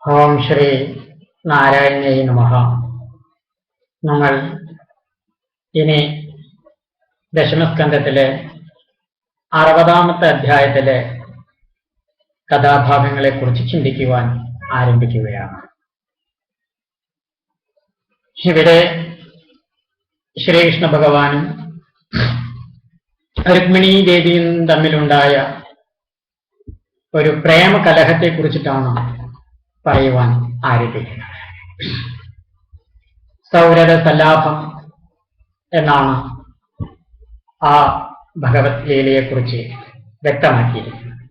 ഓം ശ്രീ നാരായണീയ നമഃ. നമ്മൾ ഇനി ദശമസ്കന്ധത്തിലെ 60-ാമത്തെ അധ്യായത്തിലെ കഥാഭാഗങ്ങളെ കുറിച്ച് ചിന്തിക്കുവാൻ ആരംഭിക്കുകയാണ്. ഇവിടെ ശ്രീകൃഷ്ണ ഭഗവാനും രുക്മിണീ ദേവിയും തമ്മിലുണ്ടായ ഒരു പ്രേമകലഹത്തെ കുറിച്ചിട്ടാണ് പറയുവാൻ ആരംഭിക്കുന്നത്. സൗരഭ സല്ലാപം എന്നാണ് ആ ഭഗവത് ലീലയെക്കുറിച്ച് വ്യക്തമാക്കിയിരിക്കുന്നത്.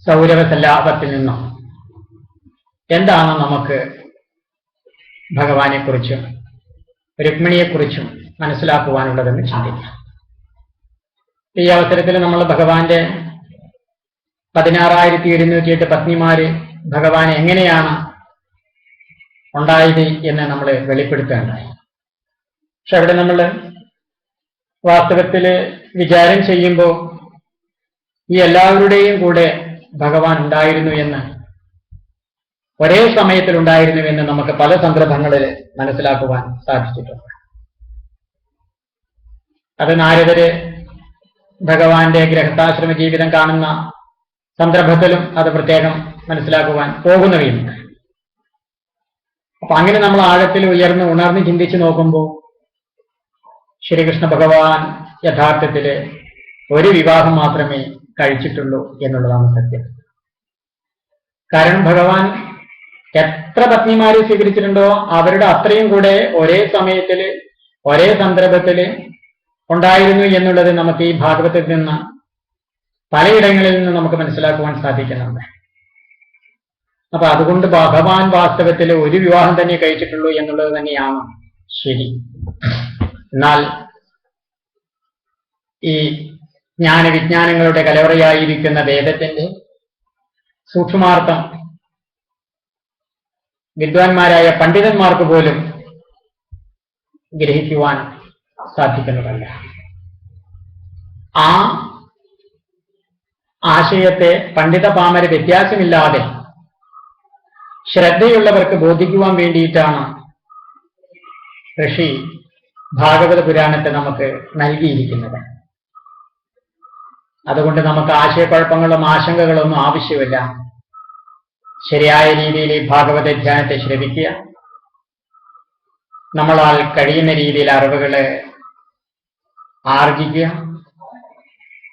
സൗരഭ സല്ലാപത്തിൽ നിന്നും എന്താണ് നമുക്ക് ഭഗവാനെക്കുറിച്ചും രുക്മിണിയെക്കുറിച്ചും മനസ്സിലാക്കുവാനുള്ളതെന്ന് ചിന്തിക്കാം. ഈ അവസരത്തിൽ നമ്മൾ ഭഗവാന്റെ 16,208 പത്നിമാര് ഭഗവാൻ എങ്ങനെയാണ് ഉണ്ടായത് എന്ന് നമ്മൾ വെളിപ്പെടുത്തേണ്ടായി. പക്ഷെ അവിടെ നമ്മൾ വാസ്തവത്തിൽ വിചാരം ചെയ്യുമ്പോൾ ഈ എല്ലാവരുടെയും കൂടെ ഭഗവാൻ ഉണ്ടായിരുന്നു എന്ന്, ഒരേ സമയത്തിൽ ഉണ്ടായിരുന്നു എന്ന് നമുക്ക് പല സന്ദർഭങ്ങളിൽ മനസ്സിലാക്കുവാൻ സാധിച്ചിട്ടുണ്ട്. അത് നാരദര് ഭഗവാന്റെ ഗൃഹസ്ഥാശ്രമ ജീവിതം കാണുന്ന സന്ദർഭത്തിലും അത് പ്രത്യേകം മനസ്സിലാക്കുവാൻ പോകുന്നവയുണ്ട്. അപ്പൊ അങ്ങനെ നമ്മൾ ആഴത്തിൽ ഉണർന്ന് ചിന്തിച്ചു നോക്കുമ്പോൾ ശ്രീകൃഷ്ണ ഭഗവാൻ യഥാർത്ഥത്തില് ഒരു വിവാഹം മാത്രമേ കഴിച്ചിട്ടുള്ളൂ എന്നുള്ളതാണ് സത്യം. കാരണം ഭഗവാൻ എത്ര പത്നിമാരെ സ്വീകരിച്ചിട്ടുണ്ടോ അവരുടെ അത്രയും കൂടെ ഒരേ സമയത്തില് ഒരേ സന്ദർഭത്തില് ഉണ്ടായിരുന്നു എന്നുള്ളത് നമുക്ക് ഈ ഭാഗവതത്തിൽ നിന്ന് പലയിടങ്ങളിൽ നിന്ന് നമുക്ക് മനസ്സിലാക്കുവാൻ സാധിക്കുന്നുണ്ട്. അപ്പൊ അതുകൊണ്ട് ഭഗവാൻ വാസ്തവത്തിൽ ഒരു വിവാഹം തന്നെ കഴിച്ചിട്ടുള്ളൂ എന്നുള്ളത് തന്നെയാണ് ശരി. എന്നാൽ ഈ ജ്ഞാനവിജ്ഞാനങ്ങളുടെ കലവറയായിരിക്കുന്ന വേദത്തിന്റെ സൂക്ഷ്മാർത്ഥം വിദ്വാൻമാരായ പണ്ഡിതന്മാർക്ക് പോലും ഗ്രഹിക്കുവാൻ സാധിക്കുന്നതല്ല. ആ ആശയത്തെ പണ്ഡിത പാമര വ്യത്യാസമില്ലാതെ ശ്രദ്ധയുള്ളവർക്ക് ബോധിക്കുവാൻ വേണ്ടിയിട്ടാണ് ഋഷി ഭാഗവത പുരാണത്തെ നമുക്ക് നൽകിയിരിക്കുന്നത്. അതുകൊണ്ട് നമുക്ക് ആശയക്കുഴപ്പങ്ങളും ആശങ്കകളൊന്നും ആവശ്യമില്ല. ശരിയായ രീതിയിൽ ഈ ഭാഗവത ധ്യാനത്തെ ശ്രവിക്കുക, നമ്മളാൽ കഴിയുന്ന രീതിയിൽ അറിവുകളെ ആർജിക്കുക,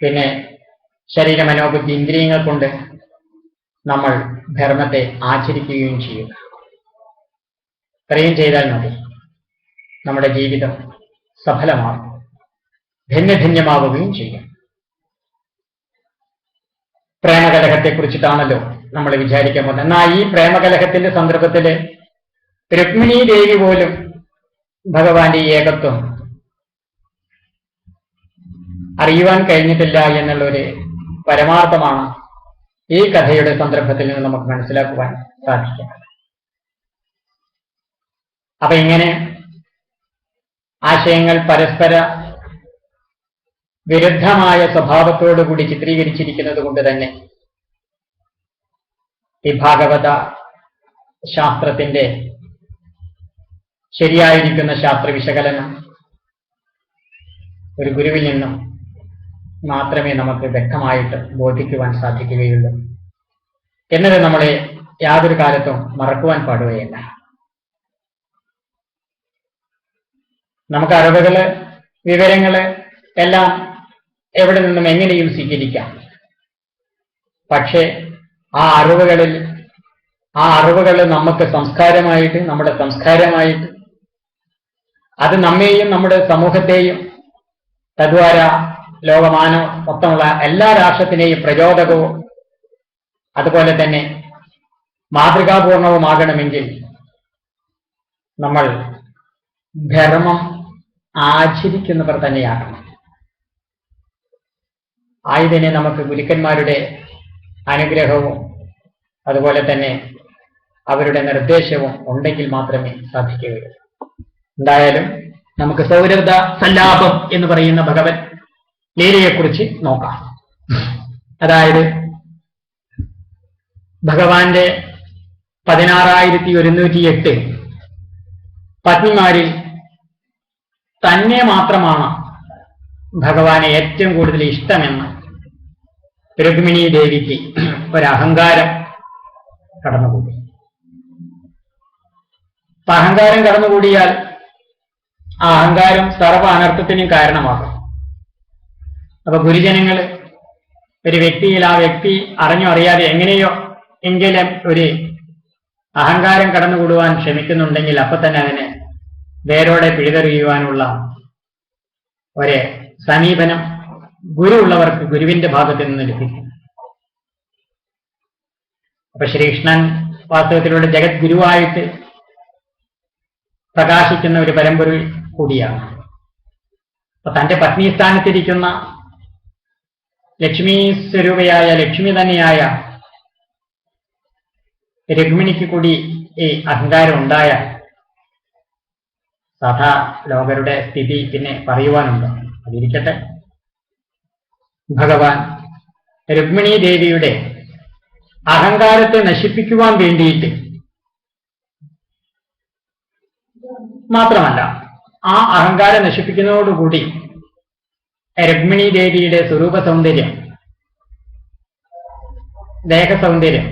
പിന്നെ ശരീര മനോബുദ്ധി ഇന്ദ്രിയങ്ങൾ കൊണ്ട് നമ്മൾ ധർമ്മത്തെ ആചരിക്കുകയും ചെയ്യുക. ഇത്രയും ചെയ്താൽ മതി, നമ്മുടെ ജീവിതം സഫലമാകും, ധന്യധന്യമാവുകയും ചെയ്യും. പ്രേമകലഹത്തെക്കുറിച്ചിട്ടാണല്ലോ നമ്മൾ വിചാരിക്കാൻ പോകുന്നത്. എന്നാൽ ഈ പ്രേമകലഹത്തിന്റെ സന്ദർഭത്തില് രുക്മിണീ ദേവി പോലും ഭഗവാന്റെ ഈ ഏകത്വം അറിയുവാൻ കഴിഞ്ഞിട്ടില്ല എന്നുള്ളൊരു പരമാർത്ഥമാണ് ഈ കഥയുടെ സന്ദർഭത്തിൽ നിന്ന് നമുക്ക് മനസ്സിലാക്കുവാൻ സാധിക്കുന്നത്. അപ്പൊ ഇങ്ങനെ ആശയങ്ങൾ പരസ്പര വിരുദ്ധമായ സ്വഭാവത്തോടുകൂടി ചിത്രീകരിച്ചിരിക്കുന്നത് കൊണ്ട് തന്നെ ഈ ഭാഗവത ശാസ്ത്രത്തിന്റെ ശരിയായിരിക്കുന്ന ശാസ്ത്ര വിശകലനം ഒരു ഗുരുവിൽ നിന്നും മാത്രമേ നമുക്ക് വ്യക്തമായിട്ട് ബോധിക്കുവാൻ സാധിക്കുകയുള്ളൂ എന്നത് നമ്മളെ യാതൊരു കാലത്തും മറക്കുവാൻ പാടുകയില്ല. നമുക്ക് അറിവുകള് വിവരങ്ങള് എല്ലാം എവിടെ നിന്നും എങ്ങനെയും സ്വീകരിക്കാം. പക്ഷേ ആ അറിവുകൾ നമുക്ക് സംസ്കാരമായിട്ട്, നമ്മുടെ സംസ്കാരമായിട്ട്, അത് നമ്മെയും നമ്മുടെ സമൂഹത്തെയും തദ്വാര ലോകമാനവ മൊത്തമുള്ള എല്ലാ രാഷ്ട്രത്തിനെയും പ്രചോദകവും അതുപോലെ തന്നെ മാതൃകാപൂർണവുമാകണമെങ്കിൽ നമ്മൾ ധർമ്മം ആചരിക്കുന്നവർ തന്നെയാകണം. ആയതിനെ നമുക്ക് ഗുരുക്കന്മാരുടെ അനുഗ്രഹവും അതുപോലെ തന്നെ അവരുടെ നിർദ്ദേശവും ഉണ്ടെങ്കിൽ മാത്രമേ സാധിക്കുകയുള്ളൂ. എന്തായാലും നമുക്ക് സൗരഭ സല്ലാപം എന്ന് പറയുന്ന ഭഗവത് ലീലയെക്കുറിച്ച് നോക്കാം. അതായത് ഭഗവാന്റെ 16,108 പത്നിമാരിൽ തന്നെ മാത്രമാണ് ഭഗവാനെ ഏറ്റവും കൂടുതൽ ഇഷ്ടമെന്ന് രുക്മിണീ ദേവിക്ക് ഒരഹങ്കാരം കടന്നുകൂടി. അഹങ്കാരം കടന്നുകൂടിയാൽ ആ അഹങ്കാരം സർവ്വ അനർത്ഥത്തിനും കാരണമാകും. അപ്പൊ ഗുരുജനങ്ങൾ ഒരു വ്യക്തിയിൽ ആ വ്യക്തി അറിഞ്ഞോ അറിയാതെ എങ്ങനെയോ എങ്കിലും ഒരു അഹങ്കാരം കടന്നുകൂടുവാൻ ശ്രമിക്കുന്നുണ്ടെങ്കിൽ അപ്പൊ തന്നെ അതിന് വേരോടെ പിഴുതെറിയുവാനുള്ള ഒരു സമീപനം ഗുരു ഉള്ളവർക്ക് ഗുരുവിന്റെ ഭാഗത്ത് നിന്ന് ലഭിക്കും. അപ്പൊ ശ്രീകൃഷ്ണൻ വാസ്തവത്തിലൂടെ ജഗത് ഗുരുവായിട്ട് പ്രകാശിക്കുന്ന ഒരു പരമ്പൊരു കൂടിയാണ്. അപ്പൊ തന്റെ പത്നി സ്ഥാനത്തിരിക്കുന്ന ലക്ഷ്മി സ്വരൂപയായ ലക്ഷ്മി തന്നെയായ രുക്മിണിക്ക് കൂടി ഈ അഹങ്കാരം ഉണ്ടായാൽ സാധാ ലോകരുടെ സ്ഥിതി പിന്നെ പറയുവാനുണ്ടോ? അതിരിക്കട്ടെ. ഭഗവാൻ രുക്മിണീ ദേവിയുടെ അഹങ്കാരത്തെ നശിപ്പിക്കുവാൻ വേണ്ടിയിട്ട് മാത്രമല്ല, ആ അഹങ്കാരം നശിപ്പിക്കുന്നതോടുകൂടി രുക്മിണീ ദേവിയുടെ സ്വരൂപ സൗന്ദര്യം, ദേഹസൗന്ദര്യം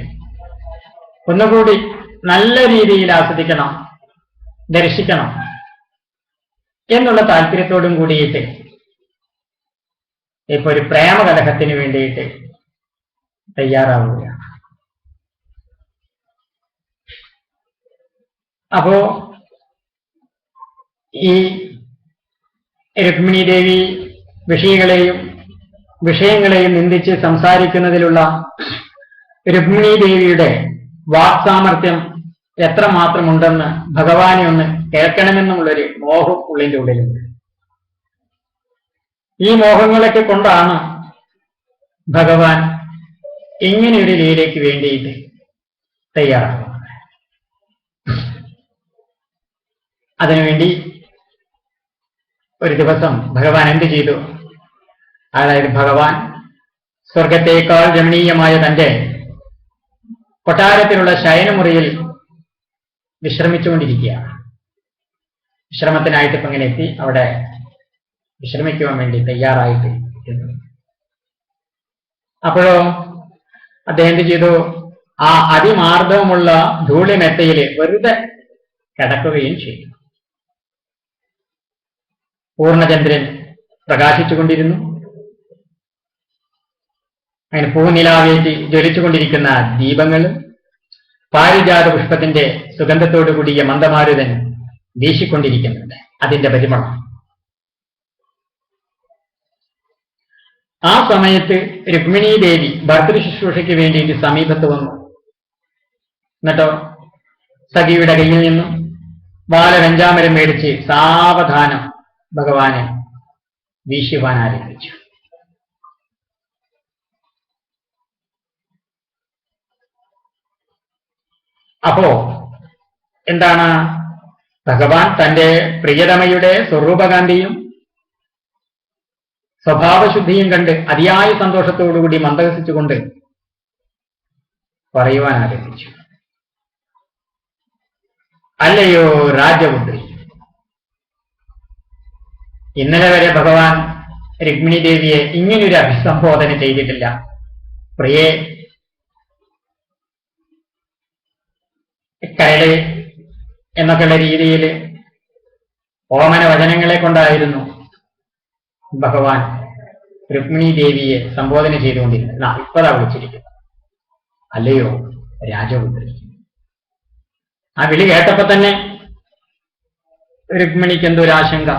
ഒന്നുകൂടി നല്ല രീതിയിൽ ആസ്വദിക്കണം, ദർശിക്കണം എന്നുള്ള താല്പര്യത്തോടും കൂടിയിട്ട് ഇപ്പൊ ഒരു പ്രേമകലഹത്തിന് വേണ്ടിയിട്ട് തയ്യാറാവുകയാണ്. അപ്പോ ഈ രുക്മിണീ ദേവി വിഷയങ്ങളെയും നിന്ദിച്ച് സംസാരിക്കുന്നതിലുള്ള രുക്മിണീ ദേവിയുടെ വാക്സാമർത്ഥ്യം എത്രമാത്രമുണ്ടെന്ന് ഭഗവാനെ ഒന്ന് കേൾക്കണമെന്നുള്ളൊരു മോഹം ഉള്ളിൻ്റെ ഉള്ളിലുണ്ട്. ഈ മോഹങ്ങളൊക്കെ കൊണ്ടാണ് ഭഗവാൻ ഇങ്ങനെയൊരു ലീലയ്ക്ക് വേണ്ടിയിട്ട് തയ്യാറാകുന്നത്. അതിനുവേണ്ടി ഒരു ദിവസം ഭഗവാൻ എന്ത് ചെയ്തു? അതായത് ഭഗവാൻ സ്വർഗത്തേക്കാൾ രമണീയമായ തന്റെ കൊട്ടാരത്തിലുള്ള ശയനമുറിയിൽ വിശ്രമിച്ചുകൊണ്ടിരിക്കുകയാണ്. വിശ്രമത്തിനായിട്ട് ഇപ്പം ഇങ്ങനെ എത്തി അവിടെ വിശ്രമിക്കുവാൻ വേണ്ടി തയ്യാറായിട്ട് ഇരിക്കുന്നു. അപ്പോഴോ അദ്ദേഹം എന്ത് ചെയ്തു? ആ അതിമാർദ്ദവമുള്ള ധൂളിമെത്തയിൽ വെറുതെ കിടക്കുകയും ചെയ്തു. പൂർണ്ണചന്ദ്രൻ പ്രകാശിച്ചുകൊണ്ടിരുന്നു. അങ്ങനെ പൂനിലാവേറ്റി ജ്വലിച്ചുകൊണ്ടിരിക്കുന്ന ദീപങ്ങൾ, പാരിജാത പുഷ്പത്തിന്റെ സുഗന്ധത്തോടു കൂടിയ മന്ദമാരുതൻ വീശിക്കൊണ്ടിരിക്കുന്നുണ്ട്, അതിന്റെ പരിമളം. ആ സമയത്ത് രുക്മിണീ ദേവി ഭർത്തൃ ശുശ്രൂഷയ്ക്ക് വേണ്ടിയിട്ട് സമീപത്ത് വന്നു. എന്നിട്ടോ സഖിയുടെ കയ്യിൽ നിന്നും ബാലവഞ്ചാമരം മേടിച്ച് സാവധാനം ഭഗവാനെ വീശുവാൻ ആരംഭിച്ചു. അപ്പോ എന്താണ്? ഭഗവാൻ തന്റെ പ്രിയതമയുടെ സ്വരൂപകാന്തിയും സ്വഭാവശുദ്ധിയും കണ്ട് അതിയായ സന്തോഷത്തോടുകൂടി മന്ദഹസിച്ചുകൊണ്ട് പറയുവാൻ ആരംഭിച്ചു. അല്ലയോ രാജപുത്രി, ഇന്നലെ വരെ ഭഗവാൻ രുക്മിണി ദേവിയെ ഇങ്ങനൊരു അഭിസംബോധന ചെയ്തിട്ടില്ല. പ്രിയേ, കരളെ എന്നൊക്കെയുള്ള രീതിയിൽ ഓമന വചനങ്ങളെ കൊണ്ടായിരുന്നു ഭഗവാൻ രുക്മിണി ദേവിയെ സംബോധന ചെയ്തുകൊണ്ടിരുന്നത്. ഇപ്പതാ വിളിച്ചിരിക്കുന്നു, അല്ലയോ രാജപുത്രി. ആ വിളി കേട്ടപ്പോ തന്നെ രുക്മിണിക്ക് എന്തോ ഒരു ആശങ്ക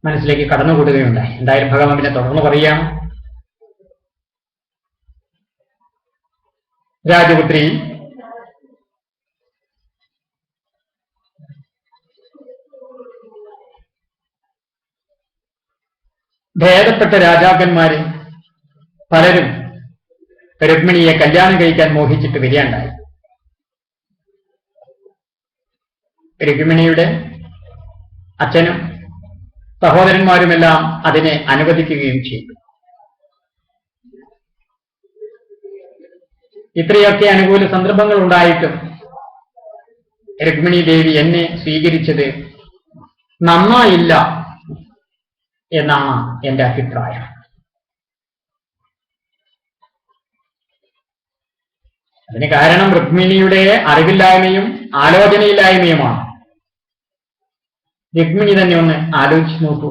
മനസ്സിലേക്ക് കടന്നുകൂടുകയുണ്ടായി. എന്തായാലും ഭഗവാൻ പിന്നെ തുടർന്ന് പറയുകയാണ്, രാജപുത്രി, ഭേദപ്പെട്ട രാജാക്കന്മാര് പലരും രുക്മിണിയെ കല്യാണം കഴിക്കാൻ മോഹിച്ചിട്ട് വരികയുണ്ടായി. രുക്മിണിയുടെ അച്ഛനും സഹോദരന്മാരുമെല്ലാം അതിനെ അനുവദിക്കുകയും ചെയ്തു. ഇത്രയൊക്കെ അനുകൂല സന്ദർഭങ്ങൾ ഉണ്ടായിട്ടും രുക്മിണി ദേവി എന്നെ സ്വീകരിച്ചത് നന്നായില്ല എന്നാണ് എന്റെ അഭിപ്രായം. അതിന് കാരണം രുക്മിണിയുടെ അറിവില്ലായ്മയും ആലോചനയില്ലായ്മയുമാണ്. രുക്മിണി തന്നെ ഒന്ന് ആലോചിച്ച് നോക്കൂ.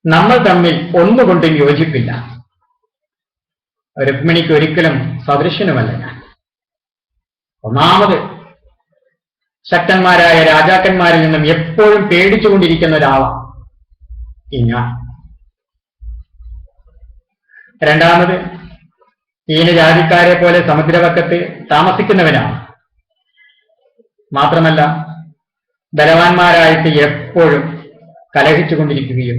നമ്മൾ തമ്മിൽ ഒന്നുകൊണ്ടും യോജിപ്പില്ല. രുക്മിണിക്ക് ഒരിക്കലും സദൃശനുമല്ല ഞാൻ. ഒന്നാമത് ശക്തന്മാരായ രാജാക്കന്മാരിൽ നിന്നും എപ്പോഴും പേടിച്ചുകൊണ്ടിരിക്കുന്ന ഒരാളാണ് ഈ ഞാൻ. രണ്ടാമത് ഹീനജാതിക്കാരെ പോലെ സമുദ്രവക്കത്ത് താമസിക്കുന്നവനാണ്. മാത്രമല്ല ബലവാന്മാരായിട്ട് എപ്പോഴും കലഹിച്ചുകൊണ്ടിരിക്കുകയും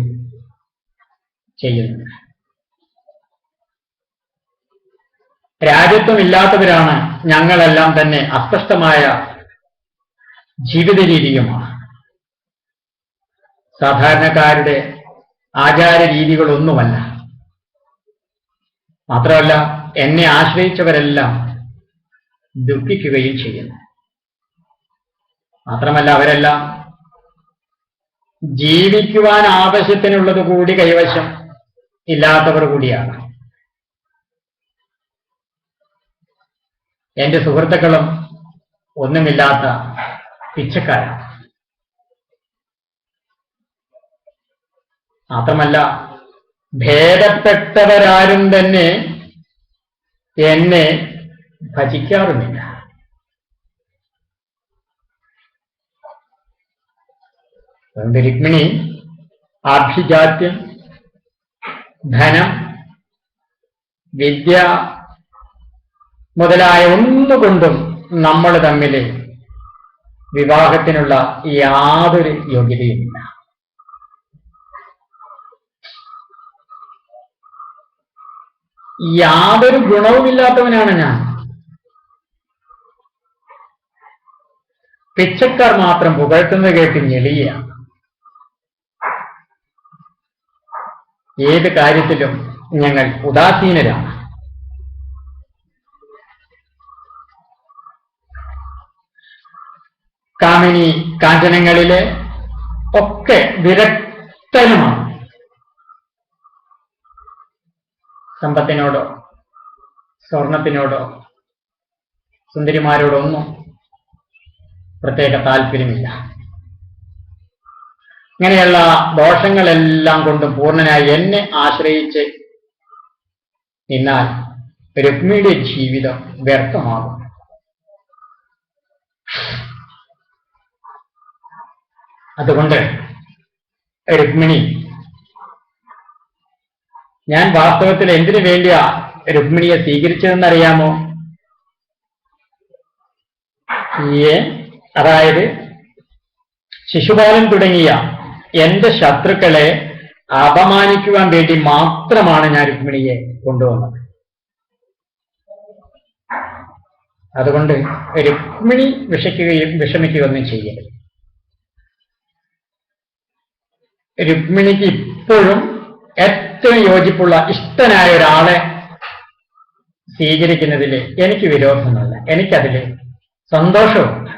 ചെയ്യുന്നു. രാജ്യത്വമില്ലാത്തവരാണ് ഞങ്ങളെല്ലാം തന്നെ. അസ്പഷ്ടമായ ജീവിത രീതിയുമാണ്. സാധാരണക്കാരുടെ ആചാര രീതികളൊന്നുമല്ല. മാത്രമല്ല എന്നെ ആശ്രയിച്ചവരെല്ലാം ദുഃഖിക്കുകയും ചെയ്യുന്നു. മാത്രമല്ല അവരെല്ലാം ജീവിക്കുവാൻ ആവശ്യത്തിനുള്ളത് കൂടി കൈവശം ഇല്ലാത്തവർ കൂടിയാണ്. എന്റെ സുഹൃത്തുക്കളും ഒന്നുമില്ലാത്ത പിച്ചക്കാരാണ്. മാത്രമല്ല ഭേദപ്പെട്ടവരാരും തന്നെ എന്നെ ഭജിക്കാറുമില്ല. അതുകൊണ്ട് രുക്മിണി ആഭിജാത്യം, ധനം, വിദ്യ മുതലായ ഒന്നുകൊണ്ടും നമ്മൾ തമ്മിൽ വിവാഹത്തിനുള്ള യാതൊരു യോഗ്യതയുമില്ല. യാതൊരു ഗുണവുമില്ലാത്തവനാണ് ഞാൻ. പിച്ചക്കാർ മാത്രം പുകഴ്ത്തുന്നത് കേട്ട് ഞെളിയാണ്. ഏത് കാര്യത്തിലും ഞങ്ങൾ ഉദാസീനരാണ്. കാമിനി കാഞ്ചനങ്ങളിലെ ഒക്കെ വിരക്തനുമാണ്. സമ്പത്തിനോടോ സ്വർണത്തിനോടോ സുന്ദരിമാരോടോ ഒന്നും പ്രത്യേക താല്പര്യമില്ല. ഇങ്ങനെയുള്ള ദോഷങ്ങളെല്ലാം കൊണ്ടും പൂർണ്ണനായി എന്നെ ആശ്രയിച്ച് നിന്നാൽ രുക്മിണിയുടെ ജീവിതം വ്യർത്ഥമാകും. അതുകൊണ്ട് രുക്മിണി, ഞാൻ വാസ്തവത്തിൽ എന്തിനു വേണ്ടിയാ രുക്മിണിയെ സ്വീകരിച്ചതെന്നറിയാമോ? അതായത് ശിശുപാലൻ തുടങ്ങിയ എന്റെ ശത്രുക്കളെ അപമാനിക്കുവാൻ വേണ്ടി മാത്രമാണ് ഞാൻ രുക്മിണിയെ കൊണ്ടുവന്നത്. അതുകൊണ്ട് രുക്മിണി വിഷമിക്കുകയൊന്നും ചെയ്യരുത്. രുക്മിണിക്ക് ഇപ്പോഴും ഏറ്റവും യോജിപ്പുള്ള ഇഷ്ടനായ ഒരാളെ സ്വീകരിക്കുന്നതിൽ എനിക്ക് വിരോധമല്ല. എനിക്കതിൽ സന്തോഷമുണ്ട്.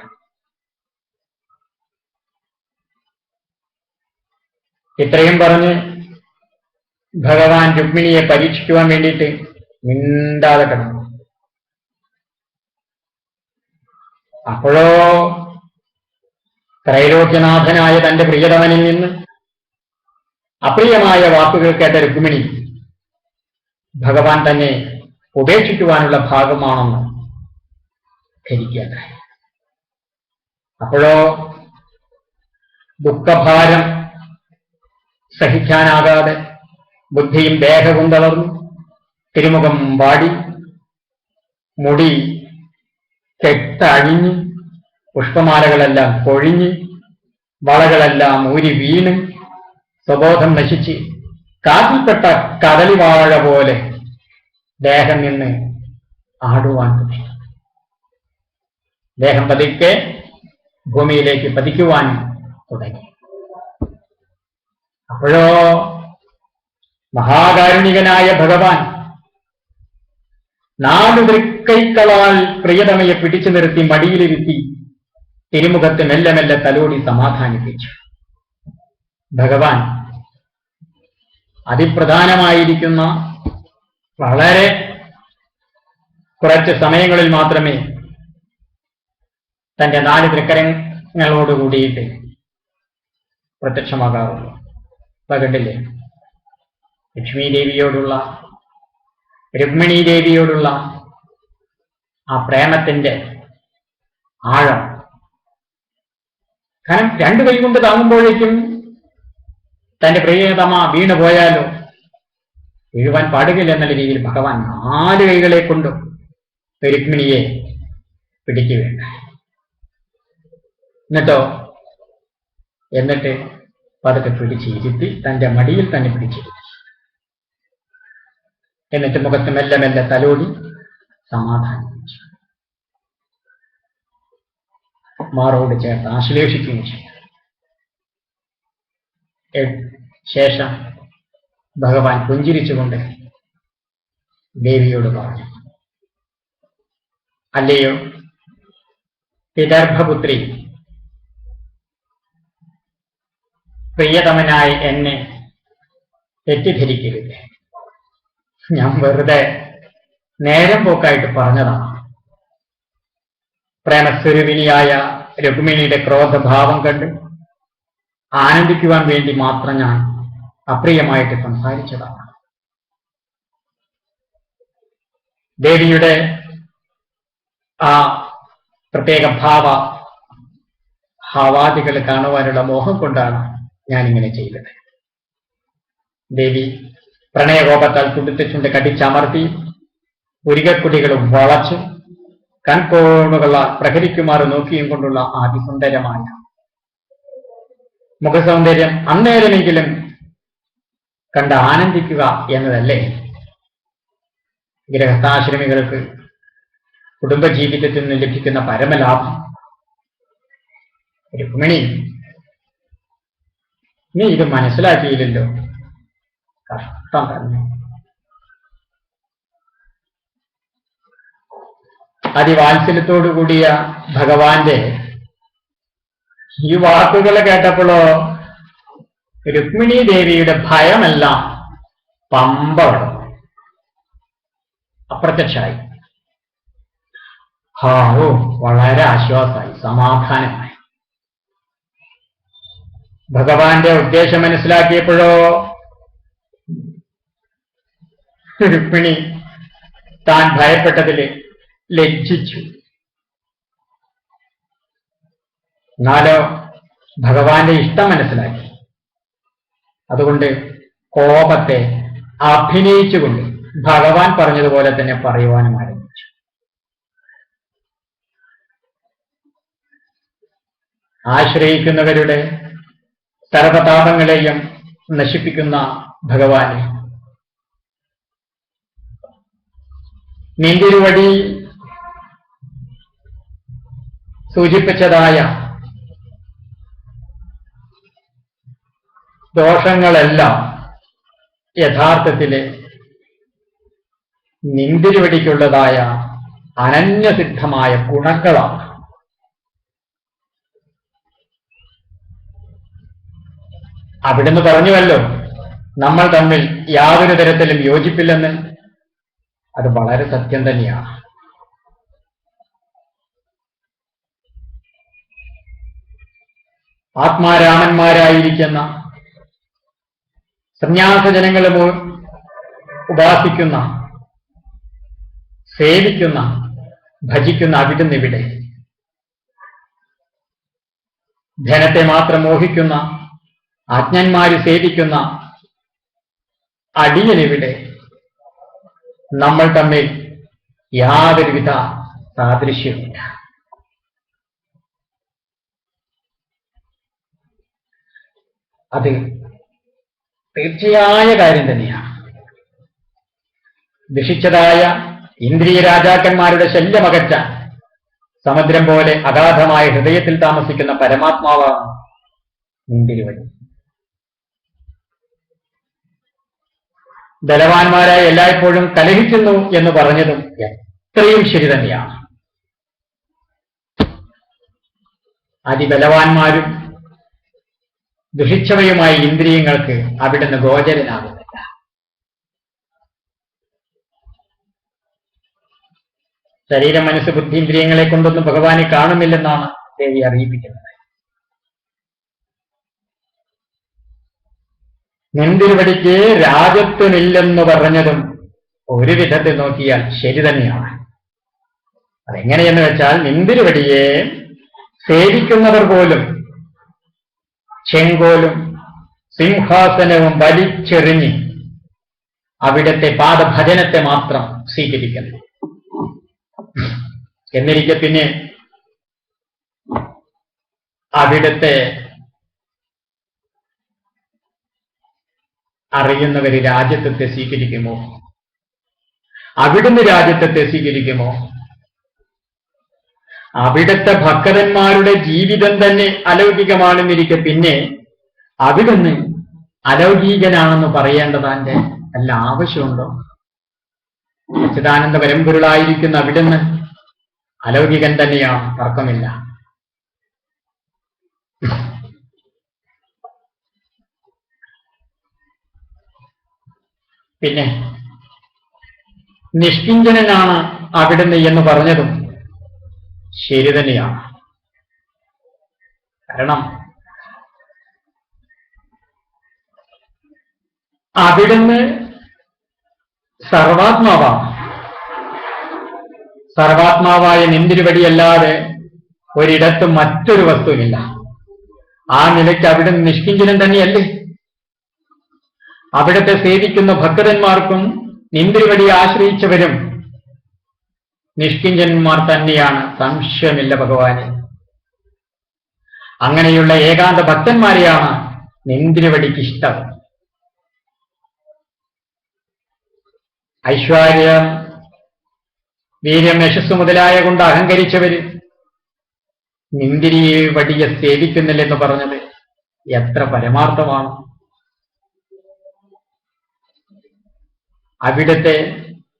ഇത്രയും പറഞ്ഞ് ഭഗവാൻ രുക്മിണിയെ പരീക്ഷിക്കുവാൻ വേണ്ടിയിട്ട് മിണ്ടാതെ കിടന്നു. അപ്പോഴോ ത്രൈലോക്യനാഥനായ തന്റെ പ്രിയതമനിൽ നിന്ന് അപ്രിയമായ വാക്കുകൾ കേട്ട രുക്മിണി ഭഗവാൻ തന്നെ ഉപേക്ഷിക്കുവാനുള്ള ഭാഗമാണെന്ന് ധരിക്കുക. അപ്പോഴോ ദുഃഖഭാരം സഹിക്കാനാകാതെ ബുദ്ധിയും ദേഹവും തളർന്നു, തിരുമുഖം വാടി, മുടി കെട്ടഴിഞ്ഞ്, പുഷ്പമാലകളെല്ലാം കൊഴിഞ്ഞ്, വളകളെല്ലാം ഊരി വീണ്, സ്വബോധം നശിച്ച് കാറ്റിൽപ്പെട്ട കദളിവാഴ പോലെ ദേഹം നിന്ന് ആടുവാൻ തുടങ്ങി. ദേഹം പതുക്കെ ഭൂമിയിലേക്ക് പതിക്കുവാൻ തുടങ്ങി. അപ്പോഴോ മഹാകാരുണികനായ ഭഗവാൻ 4 തൃക്കൈക്കളാൽ പ്രിയതമയെ പിടിച്ചു നിർത്തി മടിയിലിരുത്തി തിരുമുഖത്ത് മെല്ലെ മെല്ലെ തലോടി സമാധാനിപ്പിച്ചു. ഭഗവാൻ അതിപ്രധാനമായിരിക്കുന്ന വളരെ കുറച്ച് സമയങ്ങളിൽ മാത്രമേ തന്റെ 4 തൃക്കരങ്ങളോട് കൂടിയിട്ട് പ്രത്യക്ഷമാകാറുള്ളൂ. കണ്ടില്ലേ, ലക്ഷ്മി ദേവിയോടുള്ള, രുക്മിണി ദേവിയോടുള്ള ആ പ്രേമത്തിന്റെ ആഴം. കാരണം 2 കൈ കൊണ്ട് താങ്ങുമ്പോഴേക്കും തന്റെ പ്രിയതമ വീണു പോയാലോ, വീഴുവാൻ പാടുകയില്ല എന്നുള്ള രീതിയിൽ ഭഗവാൻ 4 കൈകളെ കൊണ്ടും രുക്മിണിയെ പിടിക്കുകയുണ്ട്. എന്നിട്ട് പതുക്കെ പിടിച്ചിരുത്തി തന്റെ മടിയിൽ തന്നെ പിടിച്ചിരുത്തി. എന്നിട്ട് മുഖത്ത് മെല്ലെ മെല്ലെ തലോടി സമാധാനിപ്പിച്ചു. മാറോട് ചേർത്ത് ആശ്ലേഷിക്കുകയും ചെയ്തു. ശേഷം ഭഗവാൻ പുഞ്ചിരിച്ചുകൊണ്ട് ദേവിയോട് പറഞ്ഞു, അല്ലയോ വിദർഭപുത്രി, പ്രിയതമനായി എന്നെ തെറ്റിദ്ധരിക്കരുത്. ഞാൻ വെറുതെ നേരം പോക്കായിട്ട് പറഞ്ഞതാണ്. പ്രേമസ്വരൂപിണിയായ രുക്മിണിയുടെ ക്രോധഭാവം കണ്ട് ആനന്ദിക്കുവാൻ വേണ്ടി മാത്രം ഞാൻ അപ്രിയമായിട്ട് സംസാരിച്ചതാണ്. ദേവിയുടെ ആ പ്രത്യേക ഭാവാദികൾ കാണുവാനുള്ള മോഹം കൊണ്ടാണ് ഞാനിങ്ങനെ ചെയ്തത്. ദേവി പ്രണയകോപത്താൽ തുടുത്തിച്ചുണ്ട് കടിച്ചമർത്തി പുരികക്കുടികളും വളച്ച് കൺകോണുകളാൽ പ്രഹരിക്കുമാറ് നോക്കിയും കൊണ്ടുള്ള അതിസുന്ദരമായ മുഖസൗന്ദര്യം അന്നേരമെങ്കിലും കണ്ട് ആനന്ദിക്കുക എന്നതല്ലേ ഗൃഹസ്ഥാശ്രമികൾക്ക് കുടുംബജീവിതത്തിൽ നിന്ന് ലഭിക്കുന്ന പരമലാഭം. രുക്മിണി, നീ ഇത് മനസ്സിലാക്കിയില്ലല്ലോ. കഷ്ടം തന്നെ. അതിവാത്സല്യത്തോടുകൂടിയ ഭഗവാന്റെ ഈ വാക്കുകൾ കേട്ടപ്പോഴോ രുക്മിണി ദേവിയുടെ ഭയമെല്ലാം പമ്പ അപ്രത്യക്ഷമായി. വളരെ ആശ്വാസമായി, സമാധാനമായി. ഭഗവാന്റെ ഉദ്ദേശം മനസ്സിലാക്കിയപ്പോഴോ രുക്മിണി താൻ ഭയപ്പെട്ടതിൽ ലജ്ജിച്ചു. എന്നാലോ ഭഗവാന്റെ ഇഷ്ടം മനസ്സിലാക്കി. അതുകൊണ്ട് കോപത്തെ അഭിനയിച്ചുകൊണ്ട് ഭഗവാൻ പറഞ്ഞതുപോലെ തന്നെ പറയുവാനും ആരംഭിച്ചു. ആശ്രയിക്കുന്നവരുടെ സർവതാപങ്ങളെയും നശിപ്പിക്കുന്ന ഭഗവാനെ നിന്തിരുവടി സൂചിപ്പിച്ചതായ ദോഷങ്ങളെല്ലാം യഥാർത്ഥത്തില് നിന്തിരുവടിക്കുള്ളതായ അനന്യസിദ്ധമായ ഗുണങ്ങളാണ്. അവിടുന്ന് പറഞ്ഞുവല്ലോ നമ്മൾ തമ്മിൽ യാതൊരു തരത്തിലും യോജിപ്പില്ലെന്ന്. അത് വളരെ സത്യം തന്നെയാണ്. ആത്മാരാമന്മാരായിരിക്കുന്ന സന്യാസജനങ്ങളെ ഉപാസിക്കുന്ന, സേവിക്കുന്ന, ഭജിക്കുന്ന അവിടുന്ന് ഇവിടെ ധനത്തെ മാത്രം മോഹിക്കുന്ന ആജ്ഞന്മാര് സേവിക്കുന്ന അടിയനിവിടെ നമ്മൾ തമ്മിൽ യാതൊരുവിധ സാദൃശ്യമില്ല. അത് തീർച്ചയായ കാര്യം തന്നെയാണ്. ദുഷിച്ചതായ ഇന്ദ്രിയ രാജാക്കന്മാരുടെ ശല്യമകറ്റാൻ സമുദ്രം പോലെ അഗാധമായ ഹൃദയത്തിൽ താമസിക്കുന്ന പരമാത്മാവാണ് നിന്തിരുവടി. ബലവാന്മാരായി എല്ലായ്പ്പോഴും കലഹിക്കുന്നു എന്ന് പറഞ്ഞതും എത്രയും ശരി തന്നെയാണ്. അതിബലവാന്മാരും ദുഷിച്ചവയുമായ ഇന്ദ്രിയങ്ങൾക്ക് അവിടുന്ന് ഗോചരനാകുന്നില്ല. ശരീരം, മനസ്സ്, ബുദ്ധി, ഇന്ദ്രിയങ്ങളെ കൊണ്ടൊന്നും ഭഗവാനെ കാണുന്നില്ലെന്നാണ് ദേവി അറിയിപ്പിക്കുന്നത്. നിന്തിരുവടിക്ക് രാജത്വമില്ലെന്ന് പറഞ്ഞതും ഒരു വിധത്തിൽ നോക്കിയാൽ ശരി തന്നെയാണ്. അതെങ്ങനെയെന്ന് വെച്ചാൽ നിന്തിരുവടിയെ സേവിക്കുന്നവർ പോലും ചെങ്കോലും സിംഹാസനവും വലിച്ചെറിഞ്ഞ് അവിടുത്തെ പാദഭജനത്തെ മാത്രം സ്വീകരിക്കുന്നു. എന്നിരിക്കെ പിന്നെ അവിടുത്തെ അറിയുന്നവര് രാജ്യത്വത്തെ സ്വീകരിക്കുമോ? അവിടുന്ന് രാജ്യത്വത്തെ സ്വീകരിക്കുമോ? അവിടുത്തെ ഭക്തന്മാരുടെ ജീവിതം തന്നെ അലൗകികമാണെന്നിരിക്കെ പിന്നെ അവിടുന്ന് അലൗകികനാണെന്ന് പറയേണ്ടതാന്റെ വല്ല ആവശ്യമുണ്ടോ? സച്ചിദാനന്ദ പരമ്പൊരുളായിരിക്കുന്ന അവിടുന്ന് അലൗകികൻ തന്നെയാണ്, തർക്കമില്ല. പിന്നെ നിഷ്കിഞ്ചനാണ് അവിടുന്ന് എന്ന് പറഞ്ഞതും ശരി തന്നെയാണ്. കാരണം അവിടുന്ന് സർവാത്മാവാണ്. സർവാത്മാവായ നിന്തിരുവടിയല്ലാതെ ഒരിടത്തും മറ്റൊരു വസ്തുവില്ല. ആ നിലയ്ക്ക് അവിടുന്ന് നിഷ്കിഞ്ചനൻ തന്നെയല്ലേ? അവിടുത്തെ സേവിക്കുന്ന ഭക്തന്മാർക്കും നിന്തിരുവടിയെ ആശ്രയിച്ചവരും നിഷ്കിഞ്ചന്മാർ തന്നെയാണ്, സംശയമില്ല ഭഗവാനെ. അങ്ങനെയുള്ള ഏകാന്ത ഭക്തന്മാരെയാണ് നിന്തിരുവടിക്ക് ഇഷ്ടം. ഐശ്വര്യം, വീര്യം, യശസ് മുതലായ കൊണ്ട് അഹങ്കരിച്ചവര് നിന്തിരുവടിയെ സേവിക്കുന്നില്ലെന്ന് പറഞ്ഞത് എത്ര പരമാർത്ഥമാണ്. അവിടുത്തെ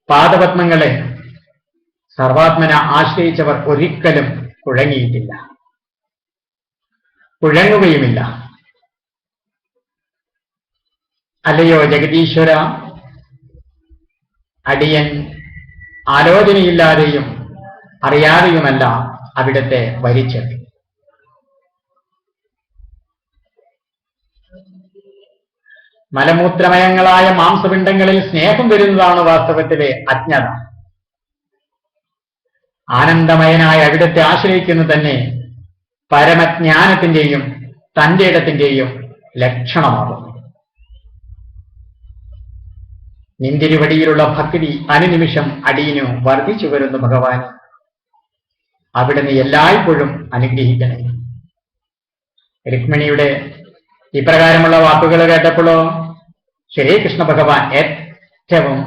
പാദപത്മങ്ങളെ സർവാത്മന ആശ്രയിച്ചവർ ഒരിക്കലും കുഴങ്ങിയിട്ടില്ല, കുഴങ്ങുകയുമില്ല. അല്ലയോ ജഗദീശ്വര, അടിയൻ ആലോചനയില്ലാതെയും അറിയാതെയുമല്ല അവിടുത്തെ വരിച്ചത്. മലമൂത്രമയങ്ങളായ മാംസപിണ്ഡങ്ങളിൽ സ്നേഹം വരുന്നതാണ് വാസ്തവത്തിലെ അജ്ഞത. ആനന്ദമയനായ അവിടുത്തെ ആശ്രയിക്കുന്നത് തന്നെ പരമജ്ഞാനത്തിന്റെയും തന്റെ ഇടത്തിന്റെയും ലക്ഷണമാകുന്നു. നിന്തിരുവടിയിലുള്ള ഭക്തി അനുനിമിഷം അടിയനു വർദ്ധിച്ചു വരുന്നു. ഭഗവാൻ അവിടുന്ന് എല്ലായ്പ്പോഴും അനുഗ്രഹിക്കണേ. രുക്മിണിയുടെ ഇപ്രകാരമുള്ള വാക്കുകൾ കേട്ടപ്പോഴോ ശ്രീകൃഷ്ണ ഭഗവാൻ ഏറ്റവും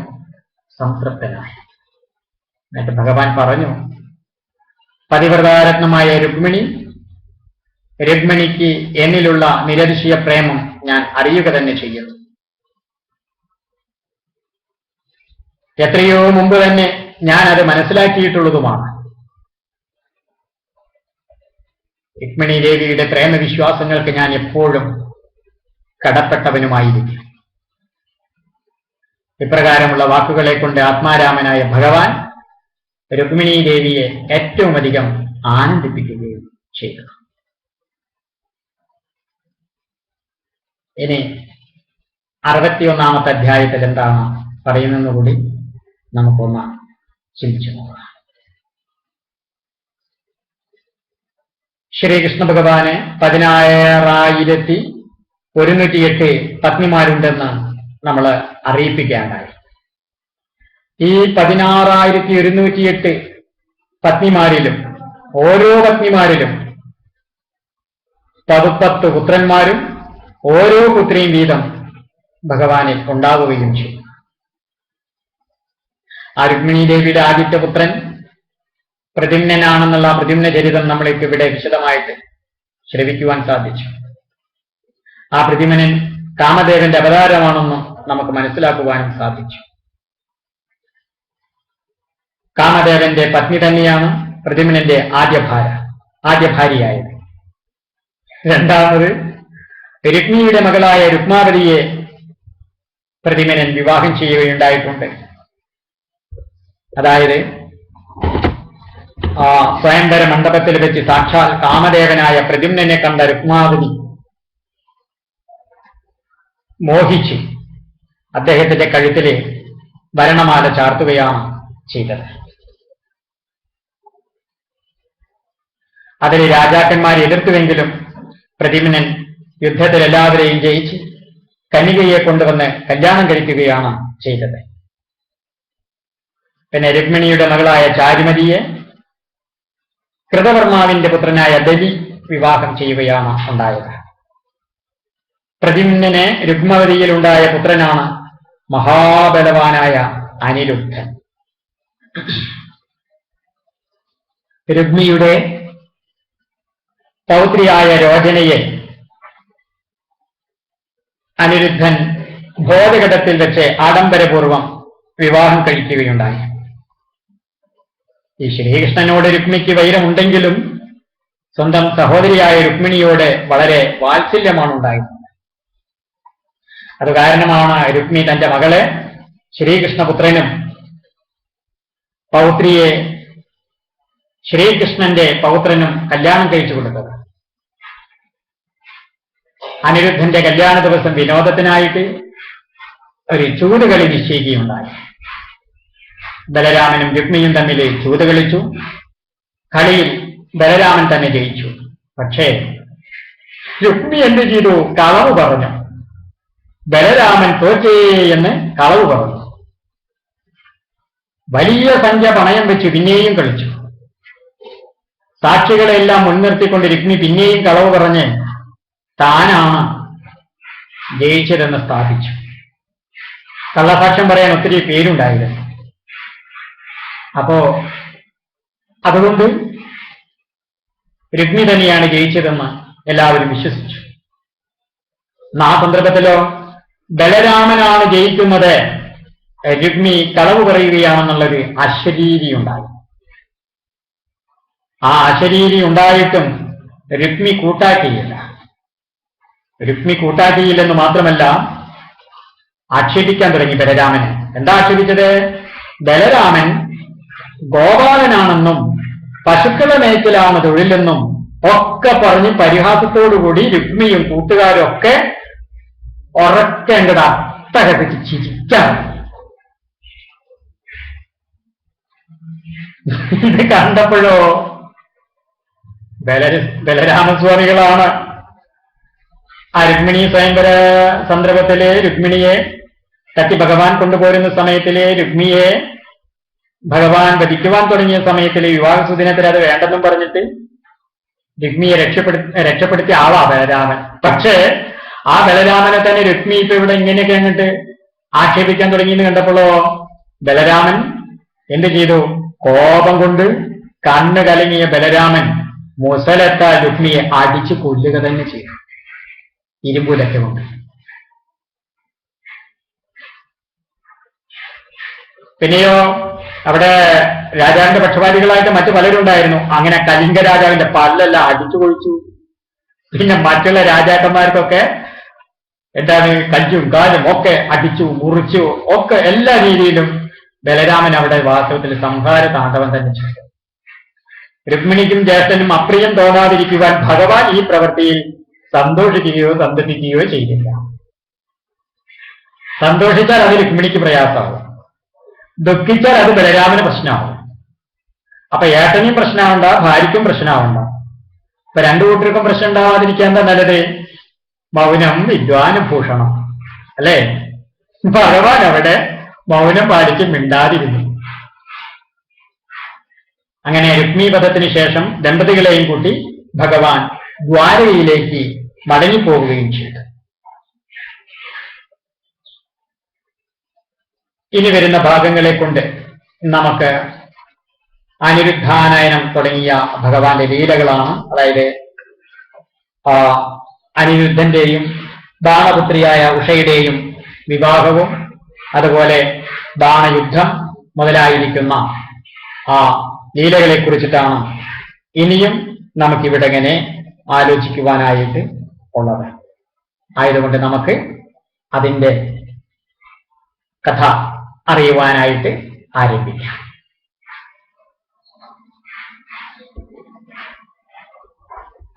സംതൃപ്തനായി. എന്നിട്ട് ഭഗവാൻ പറഞ്ഞു, പതിവ്രതാരത്നമായ രുക്മിണിക്ക് എന്നിലുള്ള നിരതിശയ പ്രേമം ഞാൻ അറിയുക തന്നെ ചെയ്യുന്നു. എത്രയോ മുമ്പ് തന്നെ ഞാൻ അത് മനസ്സിലാക്കിയിട്ടുള്ളതുമാണ്. രുക്മിണി ദേവിയുടെ പ്രേമവിശ്വാസങ്ങൾക്ക് ഞാൻ എപ്പോഴും കടപ്പെട്ടവനുമായിരിക്കും. ഇപ്രകാരമുള്ള വാക്കുകളെ കൊണ്ട് ആത്മാരാമനായ ഭഗവാൻ രുക്മിണി ദേവിയെ ഏറ്റവും അധികം ആനന്ദിപ്പിക്കുകയും ചെയ്തു. ഇനി 61-ാമത്തെ അധ്യായത്തിൽ എന്താണ് പറയുന്നതെന്ന് കൂടി നമുക്കൊന്ന് ചിന്തിച്ചു നോക്കാം. ശ്രീകൃഷ്ണ ഭഗവാന് 16,108 പത്നിമാരുണ്ടെന്ന് നമ്മൾ അറിയിപ്പിക്കുകയുണ്ടായി. ഈ 16,108 പത്നിമാരിലും ഓരോ പത്നിമാരിലും 10 പുത്രന്മാരും ഓരോ പുത്രിയും വീതം ഭഗവാനിൽ ഉണ്ടാവുകയും ചെയ്തു. ആ രുക്മിണി ദേവിയുടെ ആദ്യത്തെ പുത്രൻ പ്രദ്യുമ്നനാണെന്നുള്ള പ്രദ്യുമ്ന ചരിതം നമ്മൾക്ക് ഇവിടെ വിശദമായിട്ട് ശ്രവിക്കുവാൻ സാധിച്ചു. ആ പ്രദ്യുമ്നൻ കാമദേവന്റെ അവതാരമാണെന്നും നമുക്ക് മനസ്സിലാക്കുവാനും സാധിച്ചു. കാമദേവന്റെ പത്നി തന്നെയാണ് പ്രദ്യുമ്നന്റെ ആദ്യ ഭാര്യയായത്. രണ്ടാമത് രുക്മിണിയുടെ മകളായ രുക്മാവതിയെ പ്രദ്യുമ്നൻ വിവാഹം ചെയ്യുകയുണ്ടായിട്ടുണ്ട്. അതായത് സ്വയംവര മണ്ഡപത്തിൽ വെച്ച് സാക്ഷാൽ കാമദേവനായ പ്രദ്യുമ്നനെ കണ്ട രുക്മാവതി മോഹിച്ച് അദ്ദേഹത്തിന്റെ കഴുത്തിലെ വരണമാല ചാർത്തുകയാണ് ചെയ്തത്. അതിൽ രാജാക്കന്മാരെ എതിർത്തുവെങ്കിലും പ്രദ്യുമ്നൻ യുദ്ധത്തിൽ എല്ലാവരെയും ജയിച്ച് കന്യകയെ കൊണ്ടുവന്ന് കല്യാണം കഴിക്കുകയാണ് ചെയ്തത്. പിന്നെ രുക്മിണിയുടെ മകളായ ചാരുമതിയെ കൃതവർമാവിന്റെ പുത്രനായ ബലി വിവാഹം ചെയ്യുകയാണ് ഉണ്ടായത്. പ്രദ്യുമ്നന് രുക്മവതിയിലുണ്ടായ പുത്രനാണ് മഹാബലവാനായ അനിരുദ്ധൻ. രുക്മിയുടെ പൗത്രിയായ രോചനയെ അനിരുദ്ധൻ ഭോജഘട്ടത്തിൽ വെച്ച് ആഡംബരപൂർവം വിവാഹം കഴിക്കുകയുണ്ടായി. ഈ ശ്രീകൃഷ്ണനോട് രുക്മിക്ക് വൈരമുണ്ടെങ്കിലും സ്വന്തം സഹോദരിയായ രുക്മിണിയോട് വളരെ വാത്സല്യമാണ് ഉണ്ടായിരുന്നത്. അത് കാരണമാണ് രുക്മി തന്റെ മകളെ ശ്രീകൃഷ്ണപുത്രനും പൗത്രിയെ ശ്രീകൃഷ്ണന്റെ പൗത്രനും കല്യാണം കഴിച്ചു കൊടുത്തത്. അനിരുദ്ധന്റെ കല്യാണ ദിവസം വിനോദത്തിനായിട്ട് ഒരു ചൂതുകളി നിശ്ചയിക്കുകയുണ്ടായി. ബലരാമനും രുക്മിയും തമ്മിൽ ചൂത് കളിച്ചു. കളിയിൽ ബലരാമൻ തന്നെ ജയിച്ചു. പക്ഷേ രുക്മി എന്ത് ചെയ്തു? കളവ് പറഞ്ഞു. ബലരാമൻ തോറ്റേ എന്ന് കളവ് പറഞ്ഞു. വലിയ സംഖ്യ പണയം വെച്ച് പിന്നെയും കളിച്ചു. സാക്ഷികളെല്ലാം മുൻനിർത്തിക്കൊണ്ട് രുക്മി പിന്നെയും കളവ് പറഞ്ഞ് താനാണ് ജയിച്ചതെന്ന് സ്ഥാപിച്ചു. കള്ളസാക്ഷ്യം പറയാൻ ഒത്തിരി പേരുണ്ടായിരുന്നു. അപ്പോ അതുകൊണ്ട് രുക്മി തന്നെയാണ് ജയിച്ചതെന്ന് എല്ലാവരും വിശ്വസിച്ചു. ആ സന്ദർഭത്തിലോ ബലരാമനാണ് ജയിക്കുന്നത്, രുക്മി കളവ് പറയുകയാണെന്നുള്ളൊരു അശരീരി ഉണ്ടായി. ആ അശരീരി ഉണ്ടായിട്ടും രുക്മി കൂട്ടാക്കിയില്ല. രുക്മി കൂട്ടാക്കിയില്ലെന്ന് മാത്രമല്ല, ആക്ഷേപിക്കാൻ തുടങ്ങി ബലരാമനെ. എന്താ ആക്ഷേപിച്ചത്? ബലരാമൻ ഗോപാലനാണെന്നും പശുക്കളെ മേയ്ക്കലാണ് തൊഴിലെന്നും ഒക്കെ പറഞ്ഞ് പരിഹാസത്തോടുകൂടി രുക്മിയും കൂട്ടുകാരും ഒക്കെ ഉറക്കേണ്ടത് അത്തകത്തിച്ച് ചിരിക്കാൻ. ഇത് കണ്ടപ്പോഴോ ബലരാമസ്വാമികളാണ് ആ രുക്മിണി സ്വയംവര സന്ദർഭത്തില് രുക്മിണിയെ തട്ടി ഭഗവാൻ കൊണ്ടുപോരുന്ന സമയത്തില് രുക്മിയെ ഭഗവാൻ വധിക്കുവാൻ തുടങ്ങിയ സമയത്തില് വിവാഹ സുദിനത്തിൽ അത് വേണ്ടെന്നും പറഞ്ഞിട്ട് രുക്മിയെ രക്ഷപ്പെടുത്തിയ ആളാ ബലരാമൻ. പക്ഷേ ആ ബലരാമനെ തന്നെ രുക്മി ഇപ്പൊ ഇവിടെ ഇങ്ങനെയൊക്കെ അങ്ങോട്ട് ആക്ഷേപിക്കാൻ തുടങ്ങിയെന്ന് കണ്ടപ്പോഴോ ബലരാമൻ എന്ത് ചെയ്തു? കോപം കൊണ്ട് കണ്ണ് കലങ്ങിയ ബലരാമൻ മുസലത്താൽ രുക്മിയെ അടിച്ചു കൊല്ലുക തന്നെ ചെയ്തു, ഇരുമ്പുലൊക്കെ കൊണ്ട്. പിന്നെയോ അവിടെ രാജാവിന്റെ പക്ഷപാതികളായിട്ട് മറ്റു പലരും ഉണ്ടായിരുന്നു. അങ്ങനെ കലിംഗ രാജാവിന്റെ പല്ലെല്ലാം അടിച്ചു കൊഴിച്ചു. പിന്നെ മറ്റുള്ള രാജാക്കന്മാർക്കൊക്കെ എന്താണ് കഞ്ചും കാലും ഒക്കെ അടിച്ചു മുറിച്ചു ഒക്കെ എല്ലാ രീതിയിലും ബലരാമൻ അവിടെ വാസ്തവത്തിൽ സംഹാര താണ്ഡവം തന്നെ ചെയ്തു. രുക്മിണിക്കും ജ്യേഷ്ഠനും അപ്രിയം തോന്നാതിരിക്കുവാൻ ഭഗവാൻ ഈ പ്രവൃത്തിയിൽ സന്തോഷിക്കുകയോ സന്തോഷിക്കുകയോ ചെയ്തില്ല. സന്തോഷിച്ചാൽ അത് രുക്മിണിക്ക് പ്രയാസമാവും, ദുഃഖിച്ചാൽ അത് ബലരാമന് പ്രശ്നമാവും. അപ്പൊ ഏട്ടനും പ്രശ്നമാവണ്ട, ഭാര്യയ്ക്കും പ്രശ്നമാവണ്ട. ഇപ്പൊ രണ്ടു കൂട്ടർക്കും പ്രശ്നം ഉണ്ടാവാതിരിക്കാൻ എന്താ നല്ലത്? മൗനം വിദ്വാനും ഭൂഷണം, അല്ലേ? ഭഗവാൻ അവിടെ മൗനം പാലിച്ച് മിണ്ടാതിരുന്നു. അങ്ങനെ രുക്മിപഥത്തിന് ശേഷം ദമ്പതികളെയും കൂട്ടി ഭഗവാൻ ദ്വാരകയിലേക്ക് മടങ്ങിപ്പോവുകയും ചെയ്തു. ഇനി വരുന്ന ഭാഗങ്ങളെ കൊണ്ട് നമുക്ക് അനിരുദ്ധാനയനം തുടങ്ങിയ ഭഗവാന്റെ ലീലകളാണ്. അതായത് അനിരുദ്ധന്റെയും ബാണപുത്രിയായ ഉഷയുടെയും വിവാഹവും അതുപോലെ ബാണയുദ്ധം മുതലായിരിക്കുന്ന ആ ലീലകളെ കുറിച്ചിട്ടാണ് ഇനിയും നമുക്കിവിടെ ഇങ്ങനെ ആലോചിക്കുവാനായിട്ട് ഉള്ളത്. ആയതുകൊണ്ട് നമുക്ക് അതിൻ്റെ കഥ അറിയുവാനായിട്ട് ആരംഭിക്കാം.